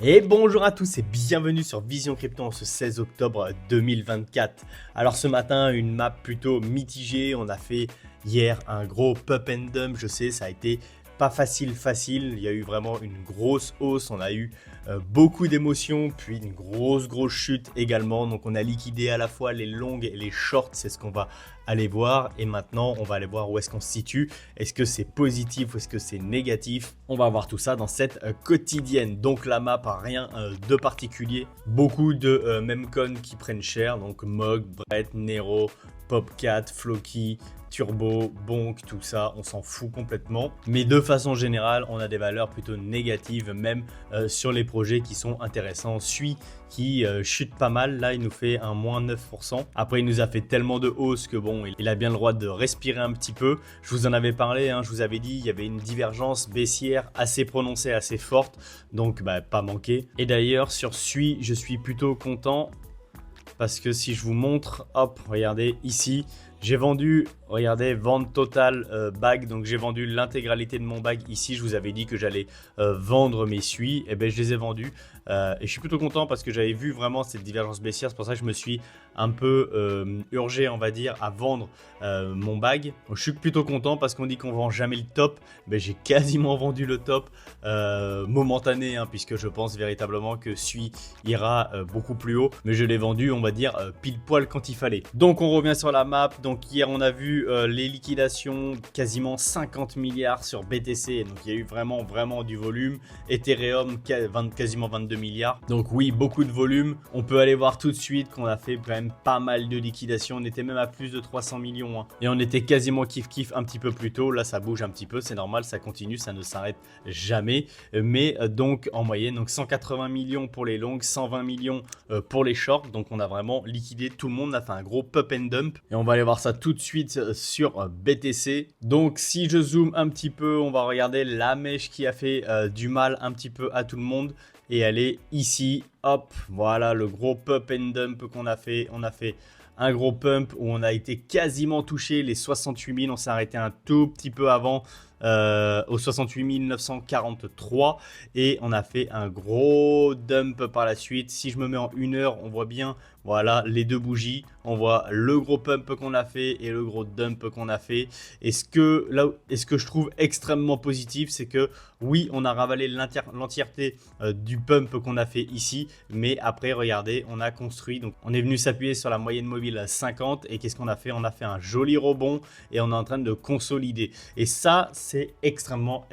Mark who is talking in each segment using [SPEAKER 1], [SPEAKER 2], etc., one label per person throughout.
[SPEAKER 1] Et bonjour à tous et bienvenue sur Vision Crypto en ce 16 octobre 2024. Alors ce matin, une map plutôt mitigée. On a fait hier un gros pump and dump. Je sais, ça a été pas facile. Il y a eu vraiment une grosse hausse. On a eu beaucoup d'émotions, puis une grosse chute également. Donc on a liquidé à la fois les longues et les shorts. C'est ce qu'on va aller voir. Et maintenant, on va aller voir où est-ce qu'on se situe. Est-ce que c'est positif ou est-ce que c'est négatif? On va voir tout ça dans cette quotidienne. Donc la map, rien de particulier. Beaucoup de memcoins qui prennent cher. Donc Mog, Brett, Nero, Popcat, Floki, Turbo, Bonk, tout ça, on s'en fout complètement. Mais de façon générale, on a des valeurs plutôt négatives, même sur les projets qui sont intéressants. Sui qui chute pas mal, là il nous fait un moins 9%. Après il nous a fait tellement de hausse que bon, il a bien le droit de respirer un petit peu. Je vous en avais parlé, je vous avais dit, il y avait une divergence baissière assez prononcée, assez forte, donc pas manqué. Et d'ailleurs sur Sui, je suis plutôt content. Parce que si je vous montre, hop, regardez ici, j'ai vendu, regardez, vente totale bag. Donc j'ai vendu l'intégralité de mon bag ici. Je vous avais dit que j'allais vendre mes Sui. Et bien je les ai vendus. Et je suis plutôt content parce que j'avais vu vraiment cette divergence baissière. C'est pour ça que je me suis un peu urgé, on va dire, à vendre mon bag. Donc, je suis plutôt content parce qu'on dit qu'on vend jamais le top. Mais j'ai quasiment vendu le top momentané, puisque je pense véritablement que Sui ira beaucoup plus haut. Mais je l'ai vendu, on va dire, pile poil quand il fallait. Donc on revient sur la map. Donc hier on a vu les liquidations, quasiment 50 milliards sur BTC. Donc il y a eu vraiment du volume. Ethereum quasiment 22 milliards. Donc oui, beaucoup de volume. On peut aller voir tout de suite qu'on a fait quand même pas mal de liquidations. On était même à plus de 300 millions. Et on était quasiment kiff un petit peu plus tôt. Là ça bouge un petit peu, c'est normal, ça continue, ça ne s'arrête jamais. Mais donc en moyenne, donc 180 millions pour les longues, 120 millions pour les shorts. Donc on a vraiment liquidé tout le monde. On a fait un gros pump and dump. Et on va aller voir ça tout de suite sur BTC. Donc si je zoome un petit peu, on va regarder la mèche qui a fait du mal un petit peu à tout le monde. Et elle est ici, hop, voilà le gros pump and dump qu'on a fait. On a fait un gros pump où on a été quasiment touché les 68 000. On s'est arrêté un tout petit peu avant aux 68 943 et on a fait un gros dump par la suite. Si je me mets en 1 heure, on voit bien, voilà, les deux bougies. On voit le gros pump qu'on a fait et le gros dump qu'on a fait. Et ce que je trouve extrêmement positif, c'est que oui, on a ravalé l'entièreté du pump qu'on a fait ici, mais après, regardez, on a construit. Donc, on est venu s'appuyer sur la moyenne mobile à 50 et qu'est-ce qu'on a fait? On a fait un joli rebond et on est en train de consolider. Et ça, c'est extrêmement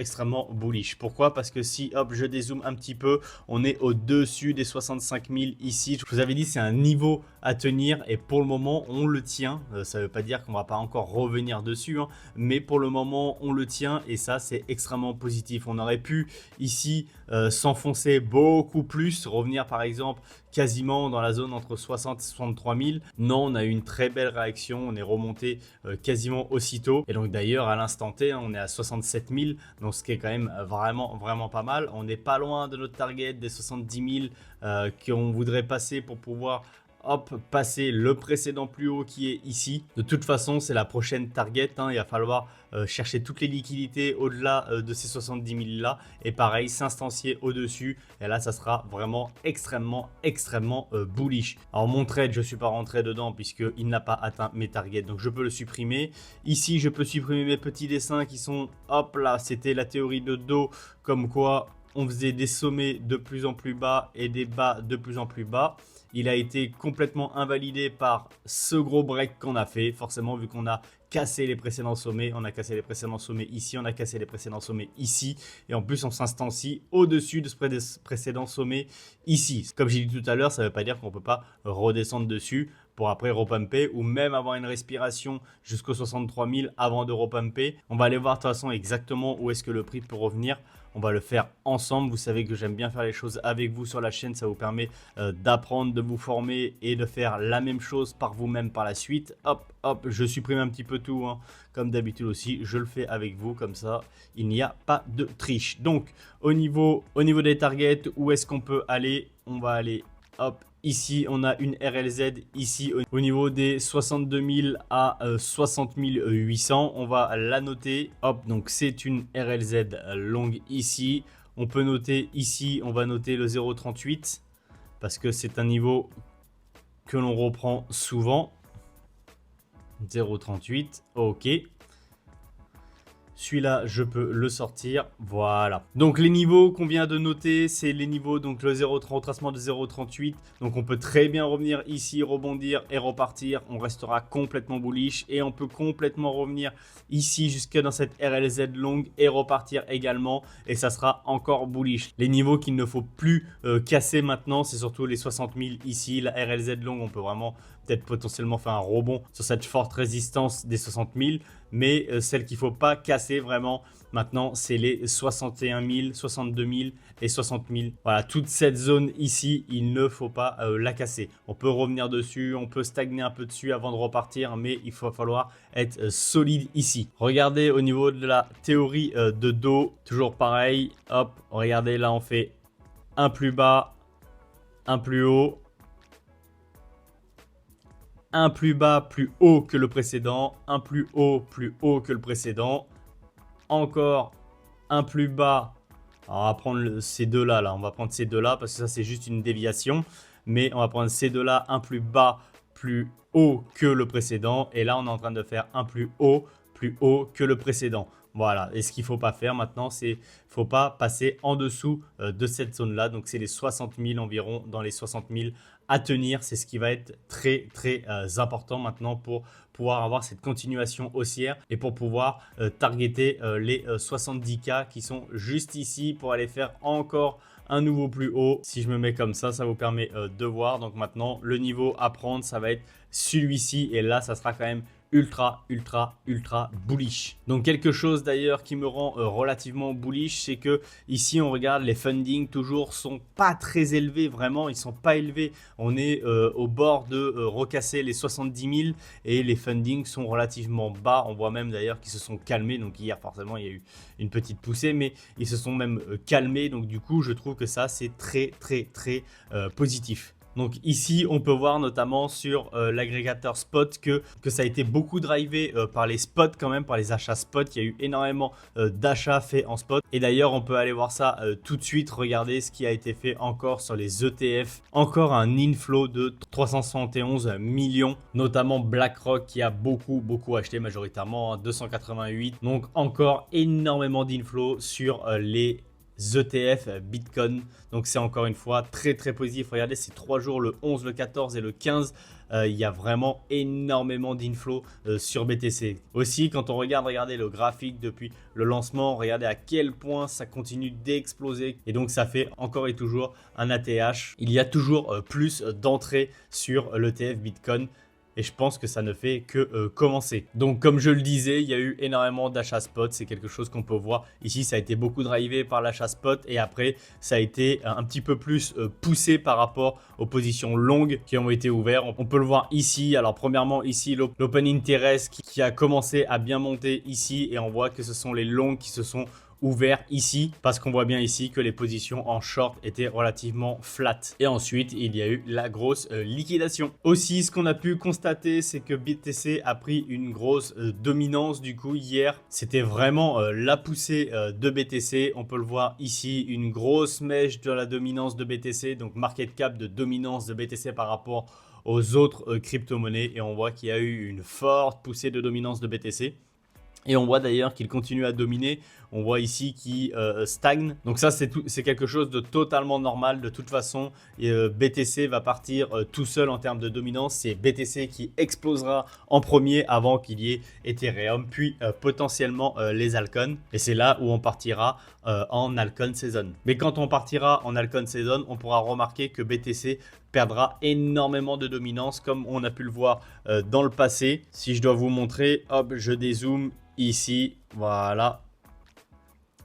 [SPEAKER 1] bullish. Pourquoi? Parce que si, hop, je dézoome un petit peu, on est au-dessus des 65 000 ici. Je vous avais dit, c'est un niveau à tenir et pour le moment, on le tient. Ça ne veut pas dire qu'on va pas encore revenir dessus, mais pour le moment, on le tient et ça, c'est extrêmement positif. On aurait pu ici s'enfoncer beaucoup plus, revenir par exemple quasiment dans la zone entre 60 et 63 000. Non, on a eu une très belle réaction, on est remonté quasiment aussitôt. Et donc d'ailleurs, à l'instant T, on est à 67 000, donc ce qui est quand même vraiment pas mal. On n'est pas loin de notre target des 70 000 qu'on voudrait passer pour pouvoir passer le précédent plus haut qui est ici. De toute façon, c'est la prochaine target. Il va falloir chercher toutes les liquidités au-delà de ces 70 000 là. Et pareil, s'instancier au-dessus. Et là, ça sera vraiment extrêmement bullish. Alors, mon trade, je ne suis pas rentré dedans puisqu'il n'a pas atteint mes targets. Donc, je peux le supprimer. Ici, je peux supprimer mes petits dessins qui sont, hop là, c'était la théorie de dos. Comme quoi, on faisait des sommets de plus en plus bas et des bas de plus en plus bas. Il a été complètement invalidé par ce gros break qu'on a fait. Forcément, vu qu'on a cassé les précédents sommets, on a cassé les précédents sommets ici, on a cassé les précédents sommets ici. Et en plus, on s'instancie au-dessus de ce précédent sommet ici. Comme j'ai dit tout à l'heure, ça ne veut pas dire qu'on ne peut pas redescendre dessus pour après repumper ou même avoir une respiration jusqu'aux 63 000 avant de repumper. On va aller voir de toute façon exactement où est-ce que le prix peut revenir. On va le faire ensemble. Vous savez que j'aime bien faire les choses avec vous sur la chaîne. Ça vous permet d'apprendre, de vous former et de faire la même chose par vous-même par la suite. Hop, je supprime un petit peu tout. Comme d'habitude aussi, je le fais avec vous. Comme ça, il n'y a pas de triche. Donc, au niveau des targets, où est-ce qu'on peut aller? On va aller, hop, ici, on a une RLZ ici au niveau des 62 000 à 60 800. On va la noter. Hop, donc c'est une RLZ longue ici. On peut noter ici, on va noter le 0,38 parce que c'est un niveau que l'on reprend souvent. 0,38, ok. Celui-là, je peux le sortir. Voilà. Donc, les niveaux qu'on vient de noter, c'est les niveaux, donc le 0,30, retracement de 0,38. Donc, on peut très bien revenir ici, rebondir et repartir. On restera complètement bullish. Et on peut complètement revenir ici jusque dans cette RLZ longue et repartir également. Et ça sera encore bullish. Les niveaux qu'il ne faut plus casser maintenant, c'est surtout les 60 000 ici. La RLZ longue, on peut vraiment peut-être potentiellement faire un rebond sur cette forte résistance des 60 000. Mais celle qu'il ne faut pas casser vraiment maintenant, c'est les 61 000, 62 000 et 60 000. Voilà, toute cette zone ici, il ne faut pas la casser. On peut revenir dessus, on peut stagner un peu dessus avant de repartir, mais il va falloir être solide ici. Regardez au niveau de la théorie de dos, toujours pareil. Hop, regardez, là on fait un plus bas, un plus haut. Un plus bas, plus haut que le précédent. Un plus haut que le précédent. Encore un plus bas. Alors, on va prendre ces deux-là. On va prendre ces deux-là parce que ça, c'est juste une déviation. Mais on va prendre ces deux-là, un plus bas, plus haut que le précédent. Et là, on est en train de faire un plus haut que le précédent. Voilà, et ce qu'il ne faut pas faire maintenant, c'est qu'il ne faut pas passer en dessous de cette zone-là. Donc, c'est les 60 000 environ, dans les 60 000 à tenir. C'est ce qui va être très, très important maintenant pour pouvoir avoir cette continuation haussière et pour pouvoir targeter les 70K qui sont juste ici pour aller faire encore un nouveau plus haut. Si je me mets comme ça vous permet de voir. Donc maintenant, le niveau à prendre, ça va être celui-ci. Et là, ça sera quand même ultra bullish. Donc quelque chose d'ailleurs qui me rend relativement bullish, c'est que ici on regarde les fundings toujours sont pas très élevés, vraiment ils sont pas élevés. On est au bord de recasser les 70 000 et les fundings sont relativement bas. On voit même d'ailleurs qu'ils se sont calmés. Donc hier forcément il y a eu une petite poussée, mais ils se sont même calmés. Donc du coup je trouve que ça c'est très positif. Donc ici, on peut voir notamment sur l'agrégateur spot que ça a été beaucoup drivé par les spots quand même, par les achats spot. Il y a eu énormément d'achats faits en spot. Et d'ailleurs, on peut aller voir ça tout de suite. Regardez ce qui a été fait encore sur les ETF. Encore un inflow de 371 millions, notamment BlackRock qui a beaucoup acheté majoritairement, 288. Donc encore énormément d'inflow sur les ETF Bitcoin. Donc c'est encore une fois très positif. Regardez ces 3 jours, le 11, le 14 et le 15. Il y a vraiment énormément d'inflow sur BTC. Aussi, quand on regardez le graphique depuis le lancement, regardez à quel point ça continue d'exploser. Et donc, ça fait encore et toujours un ATH. Il y a toujours plus d'entrées sur l'ETF Bitcoin. Et je pense que ça ne fait que commencer. Donc comme je le disais, il y a eu énormément d'achats spot. C'est quelque chose qu'on peut voir ici. Ça a été beaucoup drivé par l'achat spot. Et après, ça a été un petit peu plus poussé par rapport aux positions longues qui ont été ouvertes. On peut le voir ici. Alors premièrement, ici, l'open interest qui a commencé à bien monter ici. Et on voit que ce sont les longues qui se sont ouvert ici parce qu'on voit bien ici que les positions en short étaient relativement flat. Et ensuite, il y a eu la grosse liquidation. Aussi, ce qu'on a pu constater, c'est que BTC a pris une grosse dominance. Du coup, hier, c'était vraiment la poussée de BTC. On peut le voir ici, une grosse mèche de la dominance de BTC. Donc, market cap de dominance de BTC par rapport aux autres crypto-monnaies. Et on voit qu'il y a eu une forte poussée de dominance de BTC. Et on voit d'ailleurs qu'il continue à dominer. On voit ici qu'il stagne. Donc ça, c'est quelque chose de totalement normal. De toute façon, BTC va partir tout seul en termes de dominance. C'est BTC qui explosera en premier avant qu'il y ait Ethereum, puis potentiellement les altcoins. Et c'est là où on partira en altcoin season. Mais quand on partira en altcoin season, on pourra remarquer que BTC perdra énormément de dominance comme on a pu le voir dans le passé. Si je dois vous montrer, hop, je dézoome ici, voilà.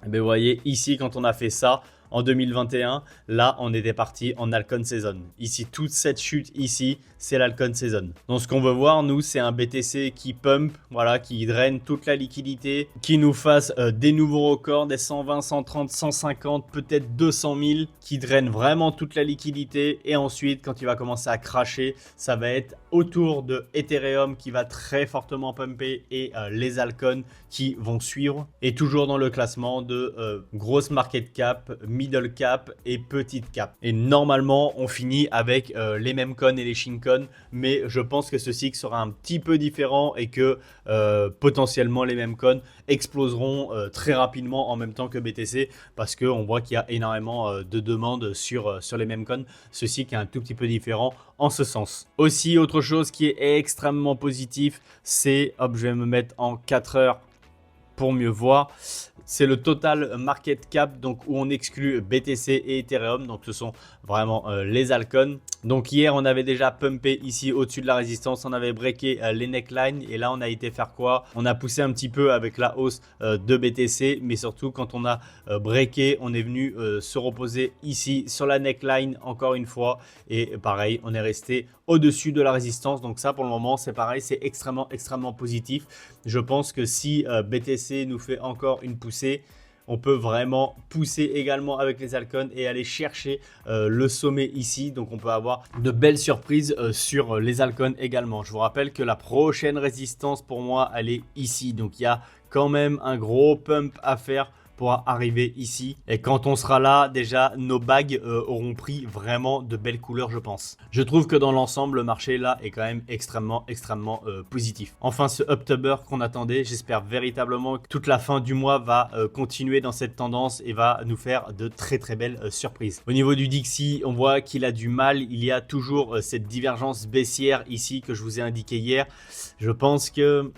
[SPEAKER 1] Et bien, vous voyez ici quand on a fait ça en 2021, là on était parti en altcoin season. Ici toute cette chute ici, c'est l'altcoin season. Donc ce qu'on veut voir nous, c'est un BTC qui pump, voilà, qui draine toute la liquidité, qui nous fasse des nouveaux records, des 120, 130, 150, peut-être 200 000, qui draine vraiment toute la liquidité. Et ensuite quand il va commencer à cracher, ça va être autour de Ethereum qui va très fortement pumper et les altcoins qui vont suivre. Et toujours dans le classement de grosse market cap, middle cap et petite cap. Et normalement, on finit avec les mêmes coins et les shitcoins, mais je pense que ce cycle sera un petit peu différent et que potentiellement les mêmes coins exploseront très rapidement en même temps que BTC parce qu'on voit qu'il y a énormément de demandes sur les mêmes coins. Ce cycle est un tout petit peu différent en ce sens. Aussi, autre chose qui est extrêmement positif, c'est, hop, je vais me mettre en 4 heures pour mieux voir. C'est le total market cap, donc où on exclut BTC et Ethereum. Donc ce sont vraiment les altcoins. Donc hier on avait déjà pumpé ici au-dessus de la résistance, on avait breaké les necklines et là on a été faire quoi? On a poussé un petit peu avec la hausse de BTC, mais surtout quand on a breaké, on est venu se reposer ici sur la neckline encore une fois et pareil, on est resté au-dessus de la résistance. Donc ça pour le moment c'est pareil, c'est extrêmement positif. Je pense que si BTC nous fait encore une poussée, on peut vraiment pousser également avec les altcoins et aller chercher le sommet ici. Donc on peut avoir de belles surprises sur les altcoins également. Je vous rappelle que la prochaine résistance pour moi, elle est ici. Donc il y a quand même un gros pump à faire pour arriver ici. Et quand on sera là, déjà, nos bagues auront pris vraiment de belles couleurs, je pense. Je trouve que dans l'ensemble, le marché là est quand même extrêmement positif. Enfin, ce October qu'on attendait, j'espère véritablement que toute la fin du mois va continuer dans cette tendance et va nous faire de très belles surprises. Au niveau du Dixie, on voit qu'il a du mal. Il y a toujours cette divergence baissière ici que je vous ai indiqué hier. Je pense que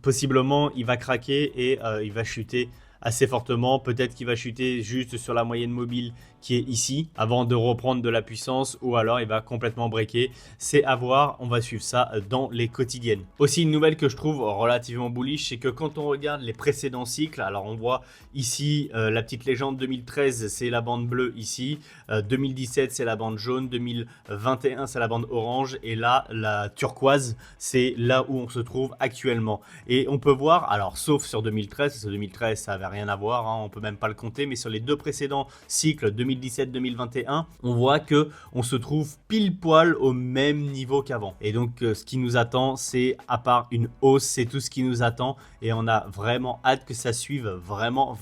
[SPEAKER 1] possiblement, il va craquer et il va chuter assez fortement. Peut-être qu'il va chuter juste sur la moyenne mobile qui est ici avant de reprendre de la puissance, ou alors il va complètement breaker. C'est à voir, on va suivre ça dans les quotidiennes. Aussi, une nouvelle que je trouve relativement bullish, c'est que quand on regarde les précédents cycles, alors on voit ici la petite légende 2013, c'est la bande bleue ici, 2017 c'est la bande jaune, 2021 c'est la bande orange, et là la turquoise c'est là où on se trouve actuellement. Et on peut voir, alors sauf sur 2013, parce que 2013 ça avait rien à voir, hein, on peut même pas le compter, mais sur les deux précédents cycles 2017-2021, on voit que on se trouve pile poil au même niveau qu'avant. Et donc ce qui nous attend, c'est à part une hausse, c'est tout ce qui nous attend, et on a vraiment hâte que ça suive vraiment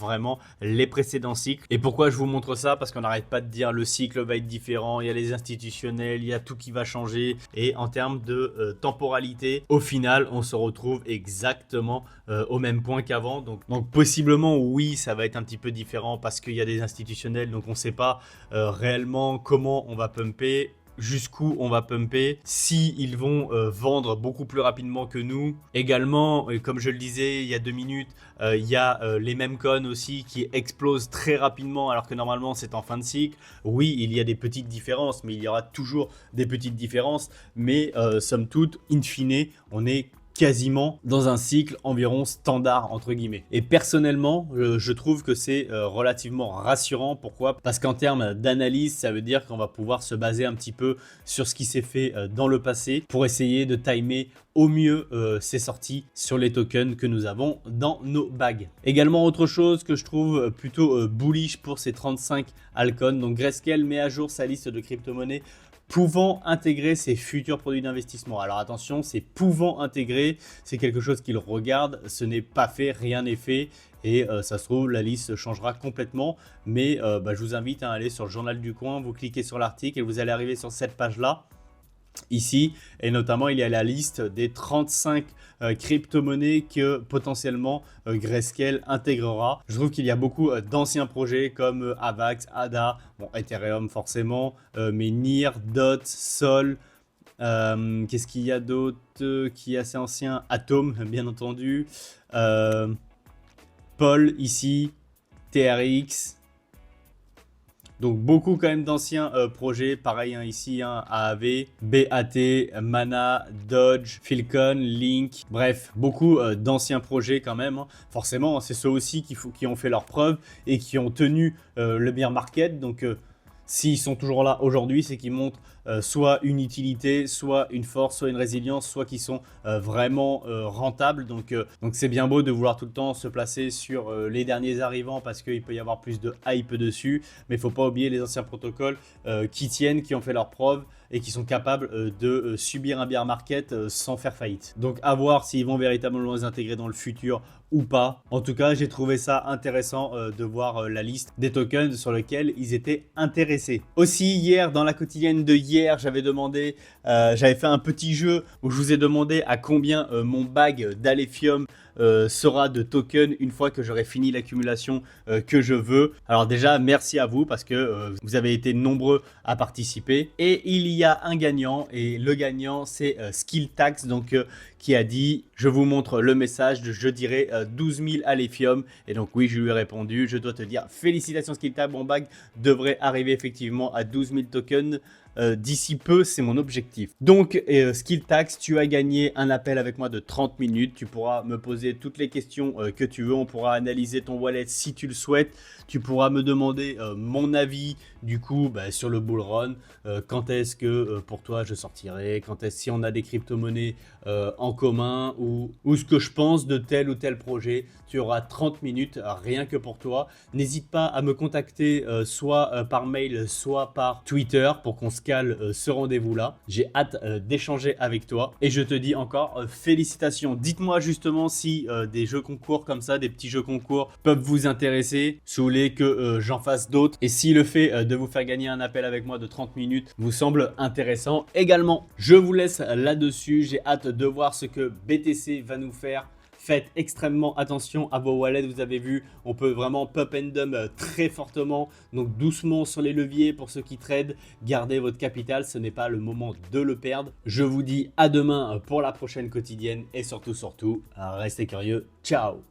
[SPEAKER 1] les précédents cycles. Et pourquoi je vous montre ça? Parce qu'on n'arrête pas de dire le cycle va être différent, il y a les institutionnels, il y a tout qui va changer, et en termes de temporalité, au final on se retrouve exactement au même point qu'avant. Donc possiblement oui, ça va être un petit peu différent parce qu'il y a des institutionnels, donc on ne sait pas réellement comment on va pumper, jusqu'où on va pumper, si ils vont vendre beaucoup plus rapidement que nous. Également, comme je le disais il y a 2 minutes, il y a les mêmes coins aussi qui explosent très rapidement alors que normalement c'est en fin de cycle. Oui, il y a des petites différences, mais il y aura toujours des petites différences, mais somme toute, in fine, on est quasiment dans un cycle environ standard entre guillemets. Et personnellement, je trouve que c'est relativement rassurant. Pourquoi? Parce qu'en termes d'analyse, ça veut dire qu'on va pouvoir se baser un petit peu sur ce qui s'est fait dans le passé pour essayer de timer au mieux ces sorties sur les tokens que nous avons dans nos bagues. Également, autre chose que je trouve plutôt bullish pour ces 35 altcoins. Donc Grayscale met à jour sa liste de crypto-monnaies pouvant intégrer ses futurs produits d'investissement. Alors attention, c'est pouvant intégrer, c'est quelque chose qu'il regarde, ce n'est pas fait, rien n'est fait, et ça se trouve la liste changera complètement, mais je vous invite à aller sur le journal du coin, vous cliquez sur l'article et vous allez arriver sur cette page là ici, et notamment il y a la liste des 35 crypto-monnaies que potentiellement Grayscale intégrera. Je trouve qu'il y a beaucoup d'anciens projets comme Avax, ADA, bon, Ethereum forcément, mais NIR, DOT, Sol, qu'est-ce qu'il y a d'autre qui est assez ancien? Atom, bien entendu, Paul ici, TRX. Donc beaucoup quand même d'anciens projets, pareil hein, ici, hein, AAV, BAT, Mana, Dodge, Philcon, Link, bref, beaucoup d'anciens projets quand même. Hein. Forcément, c'est ceux aussi qui ont fait leurs preuves et qui ont tenu le bear market. Donc s'ils sont toujours là aujourd'hui, c'est qu'ils montrent soit une utilité, soit une force, soit une résilience, soit qu'ils sont vraiment rentables. Donc c'est bien beau de vouloir tout le temps se placer sur les derniers arrivants parce qu'il peut y avoir plus de hype dessus. Mais il ne faut pas oublier les anciens protocoles qui tiennent, qui ont fait leurs preuves. et qui sont capables de subir un bear market sans faire faillite. Donc à voir s'ils vont véritablement les intégrer dans le futur ou pas. En tout cas, j'ai trouvé ça intéressant de voir la liste des tokens sur lesquels ils étaient intéressés. Aussi, hier, dans la quotidienne de hier, j'avais fait un petit jeu où je vous ai demandé à combien mon bag d'Alephium sera de tokens une fois que j'aurai fini l'accumulation que je veux. Alors déjà, merci à vous parce que vous avez été nombreux à participer. Et il y a un gagnant et le gagnant c'est SkillTax donc qui a dit je vous montre le message de je dirais 12 000 Alephium. Et donc oui, je lui ai répondu, je dois te dire félicitations SkillTax, mon bag devrait arriver effectivement à 12 000 tokens. D'ici peu, c'est mon objectif. Donc, SkillTax, tu as gagné un appel avec moi de 30 minutes. Tu pourras me poser toutes les questions que tu veux. On pourra analyser ton wallet si tu le souhaites. Tu pourras me demander mon avis du coup sur le bull run. Quand est-ce que pour toi je sortirai? Quand est-ce si on a des crypto-monnaies en commun ou ce que je pense de tel ou tel projet. Tu auras 30 minutes rien que pour toi. N'hésite pas à me contacter soit par mail, soit par Twitter pour qu'on se cale ce rendez-vous-là. J'ai hâte d'échanger avec toi et je te dis encore félicitations. Dites-moi justement si des jeux concours comme ça, des petits jeux concours peuvent vous intéresser. Si vous voulez que j'en fasse d'autres et si le fait de vous faire gagner un appel avec moi de 30 minutes vous semble intéressant également. Je vous laisse là-dessus. J'ai hâte de voir ce que BTC va nous faire. Faites extrêmement attention à vos wallets, vous avez vu, on peut vraiment pump and dump très fortement, donc doucement sur les leviers pour ceux qui tradent, gardez votre capital, ce n'est pas le moment de le perdre. Je vous dis à demain pour la prochaine quotidienne et surtout, restez curieux, ciao.